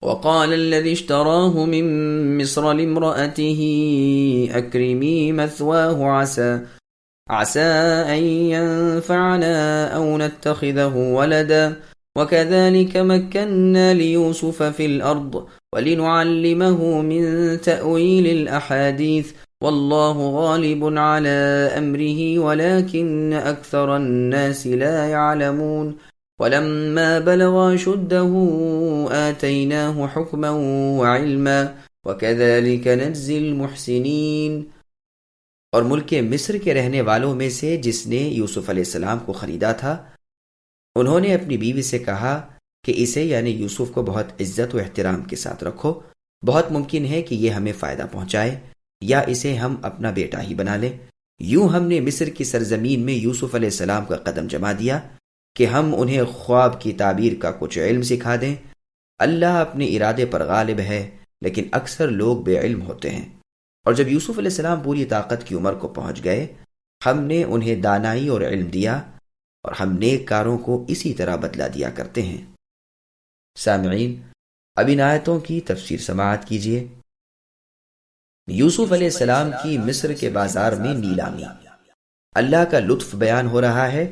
وقال الذي اشتراه من مصر لامرأته أكرمي مثواه عسى أن ينفعنا أو نتخذه ولدا وكذلك مكنا ليوسف في الأرض ولنعلمه من تأويل الأحاديث والله غالب على أمره ولكن أكثر الناس لا يعلمون ولما بلغ أشده آتيناه حكما وعلما وكذلك نجزي المحسنين۔ اور ملک مصر کے رہنے والوں میں سے جس نے یوسف علیہ السلام کو خریدا تھا، انہوں نے اپنی بیوی سے کہا کہ اسے یعنی یوسف کو بہت عزت و احترام کے ساتھ رکھو، بہت ممکن ہے کہ یہ ہمیں فائدہ پہنچائے یا اسے ہم اپنا بیٹا ہی بنا لیں۔ یوں ہم نے مصر کی سرزمین میں یوسف علیہ السلام کا قدم جما دیا کہ ہم انہیں خواب کی تعبیر کا کچھ علم سکھا دیں۔ اللہ اپنے ارادے پر غالب ہے، لیکن اکثر لوگ بے علم ہوتے ہیں۔ اور جب یوسف علیہ السلام پوری طاقت کی عمر کو پہنچ گئے، ہم نے انہیں دانائی اور علم دیا، اور ہم نیک کاروں کو اسی طرح بدلہ دیا کرتے ہیں۔ سامعین، اب ان آیتوں کی تفسیر سماعت کیجیے۔ یوسف علیہ السلام کی مصر کے بازار میں نیلامی۔ اللہ کا لطف بیان ہو رہا ہے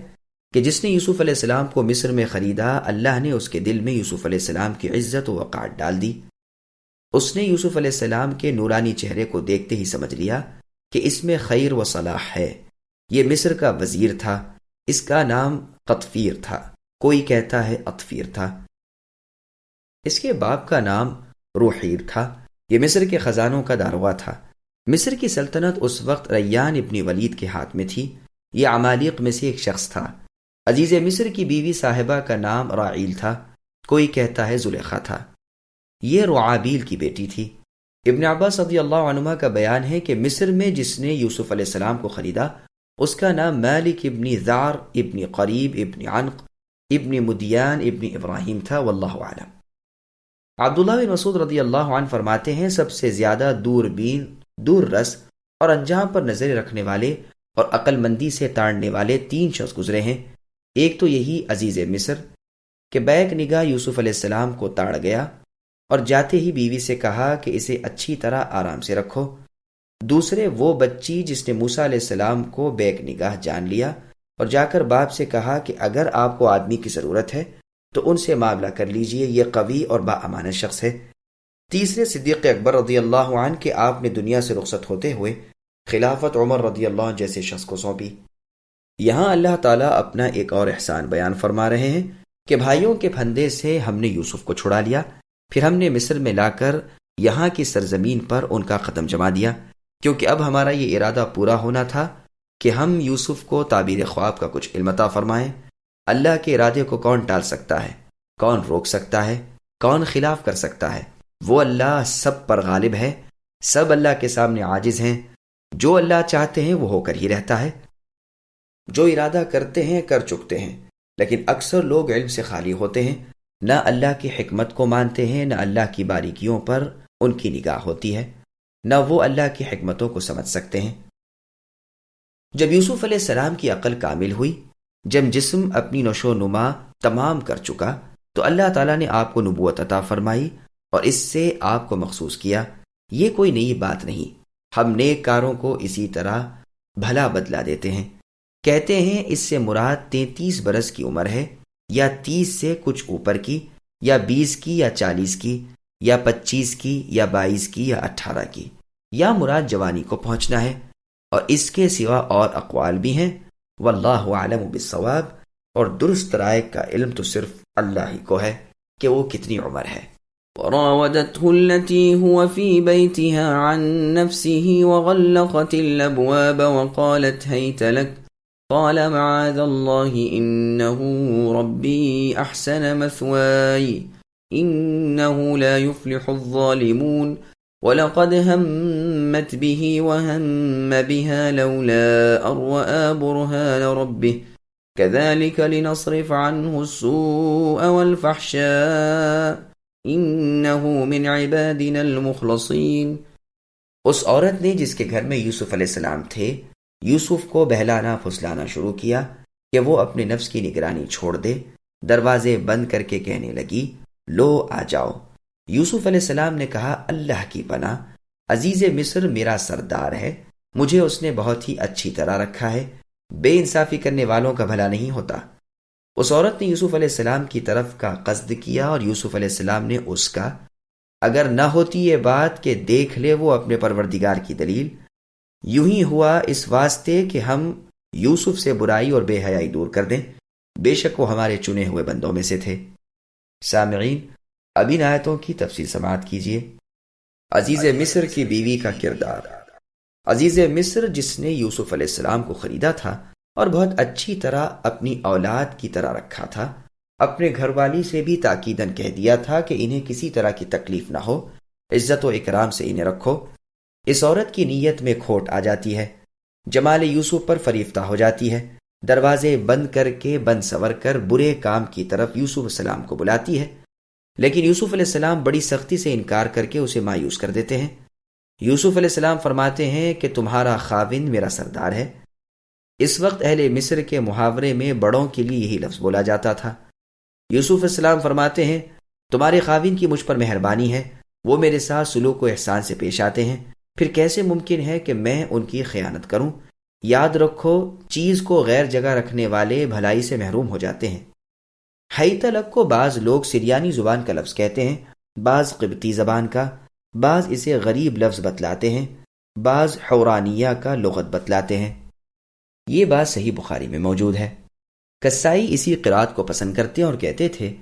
کہ جس نے یوسف علیہ السلام کو مصر میں خریدا، اللہ نے اس کے دل میں یوسف علیہ السلام کی عزت و وقار ڈال دی۔ اس نے یوسف علیہ السلام کے نورانی چہرے کو دیکھتے ہی سمجھ لیا کہ اس میں خیر و صلاح ہے۔ یہ مصر کا وزیر تھا، اس کا نام قطفیر تھا، کوئی کہتا ہے اطفیر تھا۔ اس کے باپ کا نام روحیر تھا۔ یہ مصر کے خزانوں کا داروغہ تھا۔ مصر کی سلطنت اس وقت ریان ابن ولید کے ہاتھ میں تھی۔ یہ عمالق میں سے ایک شخص تھا۔ عزیز مصر کی بیوی صاحبہ کا نام راعیل تھا، کوئی کہتا ہے زلیخا تھا۔ یہ رعابیل کی بیٹی تھی۔ ابن عباس رضی اللہ عنہما کا بیان ہے کہ مصر میں جس نے یوسف علیہ السلام کو خریدا، اس کا نام مالک ابن ذعر ابن قریب ابن عنق ابن مدیان ابن ابراہیم تھا، واللہ اعلم۔ عبداللہ بن مسعود رضی اللہ عنہ فرماتے ہیں، سب سے زیادہ دوربین، دور رس اور انجام پر نظر رکھنے والے اور عقل مندی سے تاڑنے والے 3 شخص گزرے ہیں۔ ایک تو یہی عزیز مصر کہ بیک نگاہ یوسف علیہ السلام کو تاڑ گیا اور جاتے ہی بیوی سے کہا کہ اسے اچھی طرح آرام سے رکھو۔ دوسرے وہ بچی جس نے موسیٰ علیہ السلام کو بیک نگاہ جان لیا اور جا کر باپ سے کہا کہ اگر آپ کو آدمی کی ضرورت ہے تو ان سے معاملہ کر لیجئے، یہ قوی اور با امانت شخص ہے۔ تیسرے صدیق اکبر رضی اللہ عنہ کہ آپ نے دنیا سے رخصت ہوتے ہوئے خلافت عمر رضی اللہ عنہ جیسے شخص کو سونپی۔ یہاں اللہ تعالیٰ اپنا ایک اور احسان بیان فرما رہے ہیں کہ بھائیوں کے پھندے سے ہم نے یوسف کو چھڑا لیا، پھر ہم نے مصر میں لا کر یہاں کی سرزمین پر ان کا قدم جما دیا، کیونکہ اب ہمارا یہ ارادہ پورا ہونا تھا کہ ہم یوسف کو تعبیر خواب کا کچھ علم عطا فرمائیں۔ اللہ کے ارادے کو کون ٹال سکتا ہے؟ کون روک سکتا ہے؟ کون خلاف کر سکتا ہے؟ وہ اللہ سب پر غالب ہے، سب اللہ کے سامنے عاجز ہیں۔ جو اللہ چاہتے ہیں وہ ہو کر ہی رہتا ہے، جو ارادہ کرتے ہیں کر چکتے ہیں، لیکن اکثر لوگ علم سے خالی ہوتے ہیں، نہ اللہ کی حکمت کو مانتے ہیں، نہ اللہ کی باریکیوں پر ان کی نگاہ ہوتی ہے، نہ وہ اللہ کی حکمتوں کو سمجھ سکتے ہیں۔ جب یوسف علیہ السلام کی عقل کامل ہوئی، جب جسم اپنی نشو و نما تمام کر چکا، تو اللہ تعالیٰ نے آپ کو نبوت عطا فرمائی اور اس سے آپ کو مخصوص کیا۔ یہ کوئی نئی بات نہیں، ہم نیک کاروں کو اسی طرح بھلا بدلا دیتے ہیں۔ کہتے ہیں اس سے مراد 33 برس کی عمر ہے، یا 30 سے کچھ اوپر کی، یا 20 کی، یا 40 کی، یا 25 کی، یا 22 کی، یا 18 کی، یا مراد جوانی کو پہنچنا ہے۔ اور اس کے سوا اور اقوال بھی ہیں، واللہ اعلم بالصواب، اور درست رائے کا علم تو صرف اللہ ہی کو ہے کہ وہ کتنی عمر ہے۔ وراودته التي هو في بيتها عن نفسه وغلقت الأبواب وقالت هيت لك قال معاذ الله إنه ربي أحسن مثواي إنه لا يفلح الظالمون وَلَقَدْ هَمَّتْ بِهِ وَهَمَّ بِهَا لَوْلَا أَن رَّأَىٰ بُرْهَانَ رَبِّهِ كَذَٰلِكَ لِنَصْرِفَ عَنْهُ السُّوءَ وَالْفَحْشَاءَ إِنَّهُ مِنْ عِبَادِنَا الْمُخْلَصِينَ۔ اس عورت نے جس کے گھر میں یوسف علیہ السلام تھے، یوسف کو بہلانا پھسلانا شروع کیا کہ وہ اپنے نفس کی نگرانی چھوڑ دے، دروازے بند کر کے کہنے لگی، لو آ جاؤ، یوسف علیہ السلام نے کہا اللہ کی پناہ، عزیز مصر میرا سردار ہے، مجھے اس نے بہت ہی اچھی طرح رکھا ہے، بے انصافی کرنے والوں کا بھلا نہیں ہوتا۔ اس عورت نے یوسف علیہ السلام کی طرف کا قصد کیا اور یوسف علیہ السلام نے اس کا، اگر نہ ہوتی یہ بات کہ دیکھ لے وہ اپنے پروردگار کی دلیل، یوں ہی ہوا اس واسطے کہ ہم یوسف سے برائی اور بے حیائی دور کر دیں، بے شک وہ ہمارے چنے ہوئے بندوں میں سے تھے۔ سامعین، اب ان آیتوں کی تفصیل سماعت کیجیے۔ عزیز مصر کی بیوی کا کردار۔ عزیز مصر جس نے یوسف علیہ السلام کو خریدا تھا اور بہت اچھی طرح اپنی اولاد کی طرح رکھا تھا، اپنے گھر والی سے بھی تاکیداً کہہ دیا تھا کہ انہیں کسی طرح کی تکلیف نہ ہو، عزت و اکرام سے انہیں رکھو۔ اس عورت کی نیت میں کھوٹ آ جاتی ہے، جمال یوسف پر فریفتہ ہو جاتی ہے، دروازے بند کر کے بند سور کر برے کام کی طرف یوسف علیہ السلام کو بلاتی ہے، لیکن یوسف علیہ السلام بڑی سختی سے انکار کر کے اسے مایوس کر دیتے ہیں۔ یوسف علیہ السلام فرماتے ہیں کہ تمہارا خاوند میرا سردار ہے۔ اس وقت اہل مصر کے محاورے میں بڑوں کے لیے یہی لفظ بولا جاتا تھا۔ یوسف علیہ السلام فرماتے ہیں تمہارے خاوند کی مجھ پر مہربانی ہے، وہ میرے ساتھ سلوک و احسان سے پیش آتے ہیں، پھر کیسے ممکن ہے کہ میں ان کی خیانت کروں؟ یاد رکھو چیز کو غیر جگہ رکھنے والے بھلائی سے محروم ہو جاتے ہیں۔ حیتلک کو بعض لوگ سریانی زبان کا لفظ کہتے ہیں، بعض قبطی زبان کا، بعض اسے غریب لفظ بتلاتے ہیں، بعض حورانیہ کا لغت بتلاتے ہیں۔ یہ بات صحیح بخاری میں موجود ہے۔ کسائی اسی قرات کو پسند کرتے اور کہتے تھے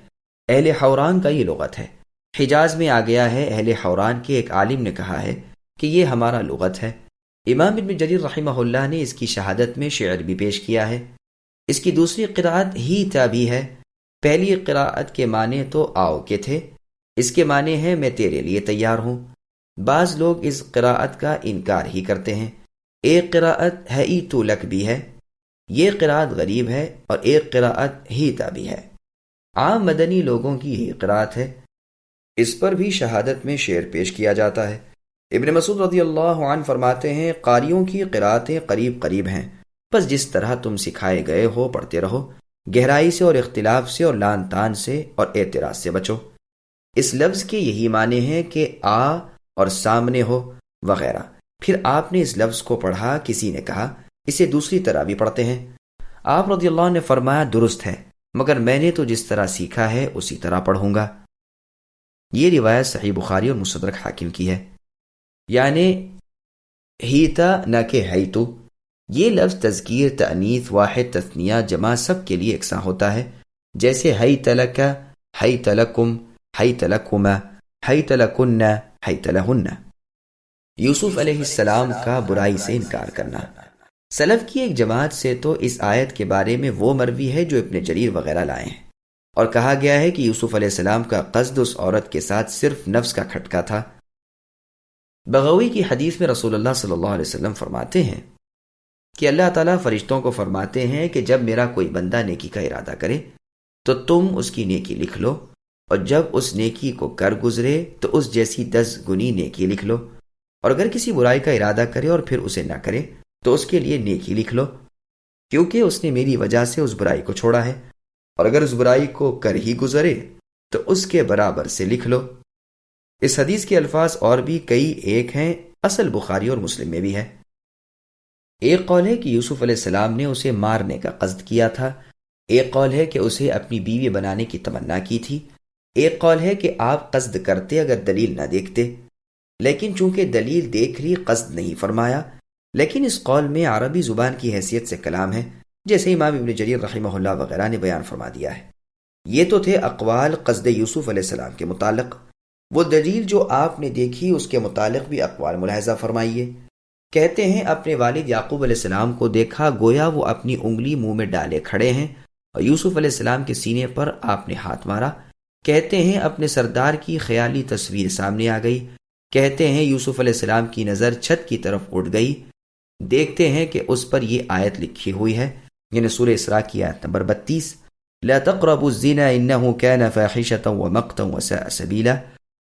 اہل حوران کا یہ لغت ہے۔ حجاز میں آ گیا ہے، اہل حوران کے ایک عالم نے کہا ہے کہ یہ ہمارا لغت ہے۔ امام ابن جریر رحمہ اللہ نے اس کی شہادت میں شعر بھی پیش کیا ہے۔ اس کی دوسری قرات ہی تابی ہے۔ پہلی قرات کے معنی تو آؤ کے تھے، اس کے معنی ہے میں تیرے لیے تیار ہوں۔ بعض لوگ اس قرات کا انکار ہی کرتے ہیں۔ ایک قرات ہے ای تو لک بھی ہے، یہ قرات غریب ہے، اور ایک قرات ہی تابی ہے۔ عام مدنی لوگوں کی یہی قرات ہے۔ اس پر بھی شہادت میں شعر پیش کیا جاتا ہے۔ ابن مسعود رضی اللہ عنہ فرماتے ہیں قاریوں کی قراتیں قریب قریب ہیں، بس جس طرح تم سکھائے گئے ہو پڑھتے رہو، گہرائی سے اور اختلاف سے اور لان تان سے اور اعتراض سے بچو۔ اس لفظ کے یہی معنی ہیں کہ آ اور سامنے ہو وغیرہ۔ پھر آپ نے اس لفظ کو پڑھا، کسی نے کہا اسے دوسری طرح بھی پڑھتے ہیں۔ آپ رضی اللہ عنہ نے فرمایا درست ہے، مگر میں نے تو جس طرح سیکھا ہے اسی طرح پڑھوں گا۔ یہ روایت صحیح بخاری اور مستدرک حاکم کی ہے۔ یعنی ہیتا نہ کہ ہیتو، یہ لفظ تذکیر، تانیث، واحد، تثنیہ، جمع سب کے لیے یکساں ہوتا ہے، جیسے حیت لک، حیت لکم، حیت لکما، حیت لکن، حیت لہن۔ یوسف علیہ السلام کا برائی سے انکار کرنا۔ سلف کی ایک جماعت سے تو اس آیت کے بارے میں وہ مروی ہے جو ابن جریر وغیرہ لائے ہیں، اور کہا گیا ہے کہ یوسف علیہ السلام کا قصد اس عورت کے ساتھ صرف نفس کا کھٹکا تھا۔ بغوی کی حدیث میں رسول اللہ صلی اللہ علیہ وسلم فرماتے ہیں کہ اللہ تعالیٰ فرشتوں کو فرماتے ہیں کہ جب میرا کوئی بندہ نیکی کا ارادہ کرے تو تم اس کی نیکی لکھ لو، اور جب اس نیکی کو کر گزرے تو اس جیسی 10 گنی نیکی لکھ لو، اور اگر کسی برائی کا ارادہ کرے اور پھر اسے نہ کرے تو اس کے لیے نیکی لکھ لو، کیونکہ اس نے میری وجہ سے اس برائی کو چھوڑا ہے، اور اگر اس برائی کو کر ہی گزرے تو اس کے برابر سے لکھ لو۔ اس حدیث کے الفاظ اور بھی کئی ایک ہیں، اصل بخاری اور مسلم میں بھی ہے۔ ایک قول ہے کہ یوسف علیہ السلام نے اسے مارنے کا قصد کیا تھا، ایک قول ہے کہ اسے اپنی بیوی بنانے کی تمنا کی تھی، ایک قول ہے کہ آپ قصد کرتے اگر دلیل نہ دیکھتے، لیکن چونکہ دلیل دیکھ لی قصد نہیں فرمایا۔ لیکن اس قول میں عربی زبان کی حیثیت سے کلام ہے، جیسے امام ابن جریر رحمہ اللہ وغیرہ نے بیان فرما دیا ہے۔ یہ تو تھے اقوال قصد یوسف علیہ السلام کے متعلق، وہ دلیل جو آپ نے دیکھی اس کے متعلق بھی اقوال ملاحظہ فرمائیے۔ کہتے ہیں اپنے والد یعقوب علیہ السلام کو دیکھا، گویا وہ اپنی انگلی منہ میں ڈالے کھڑے ہیں، اور یوسف علیہ السلام کے سینے پر آپ نے ہاتھ مارا۔ کہتے ہیں اپنے سردار کی خیالی تصویر سامنے آ گئی۔ کہتے ہیں یوسف علیہ السلام کی نظر چھت کی طرف اٹھ گئی۔ دیکھتے ہیں کہ اس پر یہ آیت لکھی ہوئی ہے، یعنی سورہ اسراء کی آیت نمبر 32، لا تقربوا الزنا انه كان فاحشة ومقتا وساء سبیلا،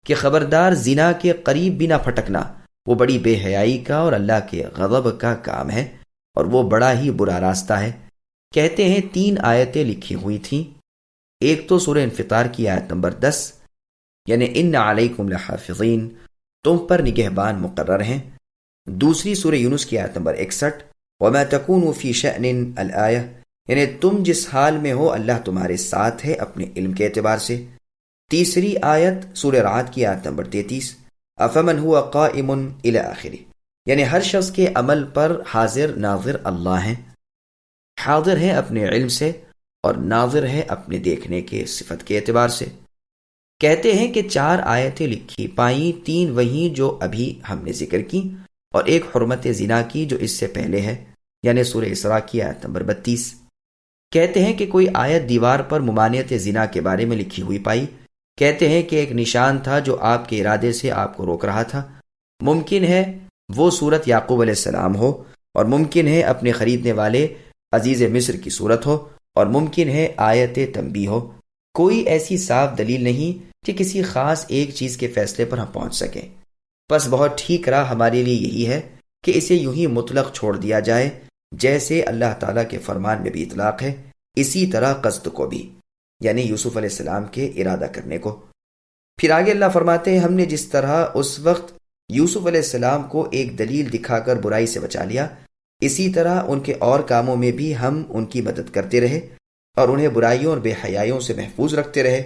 کہ خبردار زنا کے قریب بھی نہ پھٹکنا، وہ بڑی بے حیائی کا اور اللہ کے غضب کا کام ہے، اور وہ بڑا ہی برا راستہ ہے۔ کہتے ہیں 3 آیتیں لکھی ہوئی تھیں، ایک تو سورہ انفطار کی آیت نمبر 10، یعنی ان علیکم لحافظین، تم پر نگہبان مقرر ہیں۔ دوسری سورہ یونس کی آیت نمبر 61، وما تکونوا فی شأن الآیہ، یعنی تم جس حال میں ہو اللہ تمہارے ساتھ ہے اپنے علم کے اعتبار سے۔ تیسری آیت سورہ رعد کی آیت نمبر 33، افمن هو قائم الی آخرہ، یعنی ہر شخص کے عمل پر حاضر ناظر اللہ ہیں، حاضر ہے اپنے علم سے اور ناظر ہے اپنے دیکھنے کے صفت کے اعتبار سے۔ کہتے ہیں کہ 4 آیتیں لکھی پائیں، 3 وہی جو ابھی ہم نے ذکر کی اور ایک حرمت زنا کی جو اس سے پہلے ہے، یعنی سورہ اسراء کی آیت نمبر 32۔ کہتے ہیں کہ کوئی آیت دیوار پر ممانعت زنا کے بارے میں لکھی ہوئی پائی، کہتے ہیں کہ ایک نشان تھا جو آپ کے ارادے سے آپ کو روک رہا تھا، ممکن ہے وہ صورت یعقوب علیہ السلام ہو، اور ممکن ہے اپنے خریدنے والے عزیز مصر کی صورت ہو، اور ممکن ہے آیت تنبیہ ہو۔ کوئی ایسی صاف دلیل نہیں کہ کسی خاص ایک چیز کے فیصلے پر ہم پہنچ سکیں، بس بہت ٹھیک راہ ہمارے لیے یہی ہے کہ اسے یوں ہی مطلق چھوڑ دیا جائے، جیسے اللہ تعالیٰ کے فرمان میں بھی اطلاق ہے، اسی طرح قصد کو بھی، یعنی یوسف علیہ السلام کے ارادہ کرنے کو۔ پھر آگے اللہ فرماتے ہیں ہم نے جس طرح اس وقت یوسف علیہ السلام کو ایک دلیل دکھا کر برائی سے بچا لیا، اسی طرح ان کے اور کاموں میں بھی ہم ان کی مدد کرتے رہے اور انہیں برائیوں اور بے حیائیوں سے محفوظ رکھتے رہے۔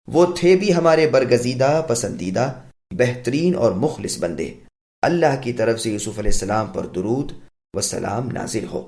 وہ تھے بھی ہمارے برگزیدہ، پسندیدہ، بہترین اور مخلص بندے۔ اللہ کی طرف سے یوسف علیہ السلام پر درود و سلام نازل ہو۔